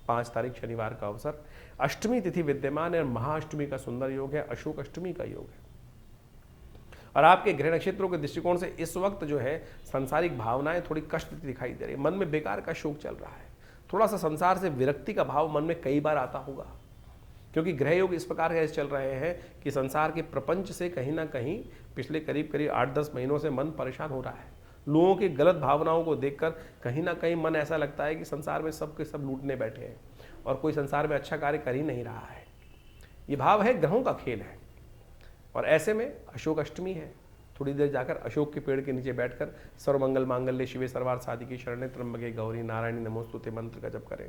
5 तारीख शनिवार का अवसर, अष्टमी तिथि विद्यमान है और महाअष्टमी का सुंदर योग है, अशोक अष्टमी का योग है। और आपके गृह नक्षत्रों के दृष्टिकोण से इस वक्त जो है सांसारिक भावनाएं थोड़ी कष्ट दिखाई दे रही है, मन में बेकार का शोक चल रहा है, थोड़ा सा संसार से विरक्ति का भाव मन में कई बार आता होगा, क्योंकि ग्रह योग इस प्रकार के चल रहे हैं कि संसार के प्रपंच से कहीं ना कहीं पिछले करीब 8-10 महीनों से मन परेशान हो रहा है। लोगों की गलत भावनाओं को देखकर कहीं ना कहीं मन ऐसा लगता है कि संसार में सब के सब लूटने बैठे हैं और कोई संसार में अच्छा कार्य कर ही नहीं रहा है। ये भाव है, ग्रहों का खेल है। और ऐसे में अशोक अष्टमी है, थोड़ी देर जाकर अशोक के पेड़ के नीचे बैठकर सर्वमंगल मांगल्ये शिवे सर्वार्थ साधिके शरण्ये त्र्यंबके गौरी नारायणी नमोस्तुते मंत्र का जप करें।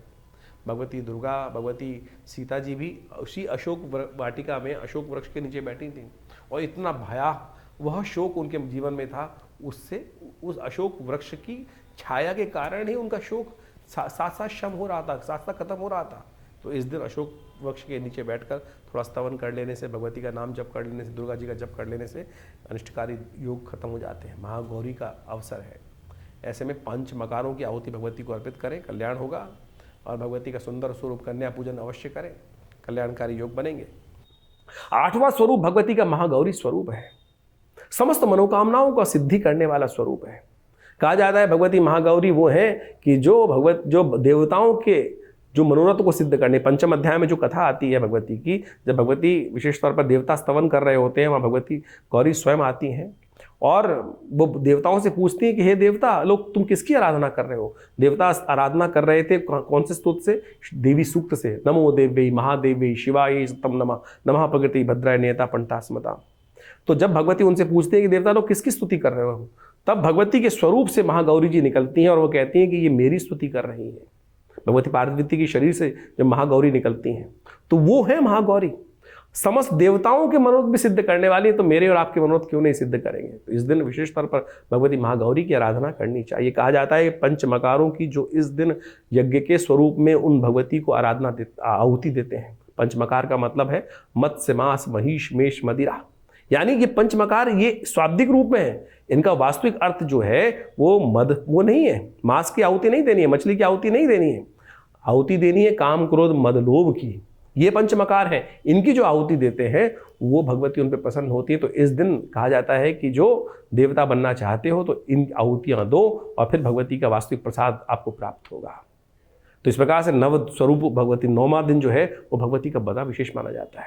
भगवती दुर्गा, भगवती सीता जी भी उसी अशोक वाटिका में अशोक वृक्ष के नीचे बैठी थी और इतना भयावह शोक उनके जीवन में था, उससे उस अशोक वृक्ष की छाया के कारण ही उनका शोक साथ साथ शम हो रहा था, साथ साथ खत्म हो रहा था। तो इस दिन अशोक वृक्ष के नीचे बैठकर थोड़ा स्तवन कर लेने से, भगवती का नाम जप कर लेने से, दुर्गा जी का जप कर लेने से अनिष्टकारी योग खत्म हो जाते हैं। महागौरी का अवसर है, ऐसे में 5 मकारों की आहुति भगवती को अर्पित करें, कल्याण होगा। और भगवती का सुंदर स्वरूप कन्या पूजन अवश्य करें, कल्याणकारी योग बनेंगे। 8वां स्वरूप भगवती का महागौरी स्वरूप है, समस्त मनोकामनाओं का सिद्धि करने वाला स्वरूप है। कहा जाता है भगवती महागौरी वो है कि जो देवताओं के जो मनोरथ को सिद्ध करने, 5वें अध्याय में जो कथा आती है भगवती की, जब भगवती विशेष तौर पर देवता स्तवन कर रहे होते हैं, वहाँ भगवती गौरी स्वयं आती हैं और वो देवताओं से पूछती हैं कि हे देवता लोग, तुम किसकी आराधना कर रहे हो? देवता आराधना कर रहे थे कौन से स्तुति से? देवी सूक्त से, नमो देव्यै महादेव्यै शिवाय सतम नमः, नमः प्रकृति भद्राय नियता पंटा स्मृता। तो जब भगवती उनसे पूछते हैं कि देवता लोग किसकी स्तुति कर रहे हो, तब भगवती के स्वरूप से महागौरी जी निकलती हैं और वो कहती हैं कि ये मेरी स्तुति कर रही है। भगवती पार्वती के शरीर से जब महागौरी निकलती हैं तो वो है महागौरी, समस्त देवताओं के मनोरथ भी सिद्ध करने वाली है, तो मेरे और आपके मनोरथ क्यों नहीं सिद्ध करेंगे? तो इस दिन विशेष तौर पर भगवती महागौरी की आराधना करनी चाहिए। कहा जाता है 5 मकारों की जो इस दिन यज्ञ के स्वरूप में उन भगवती को आहुति देते हैं। 5 मकार का मतलब है मत्स्य, मांस, महिष, मेष, मदिरा, यानी ये 5 मकार ये शाब्दिक रूप में है, इनका वास्तविक अर्थ जो है वो नहीं है, मांस की आहुति नहीं देनी है, मछली की आहुति नहीं देनी है, आहुति देनी है काम, क्रोध, मद, लोभ की। ये 5 मकार हैं, इनकी जो आहुति देते हैं वो भगवती उन पर प्रसन्न होती है। तो इस दिन कहा जाता है कि जो देवता बनना चाहते हो तो इन आहुतियां दो और फिर भगवती का वास्तविक प्रसाद आपको प्राप्त होगा। तो इस प्रकार से नव स्वरूप भगवती 9वां दिन जो है वो भगवती का बड़ा विशेष माना जाता है।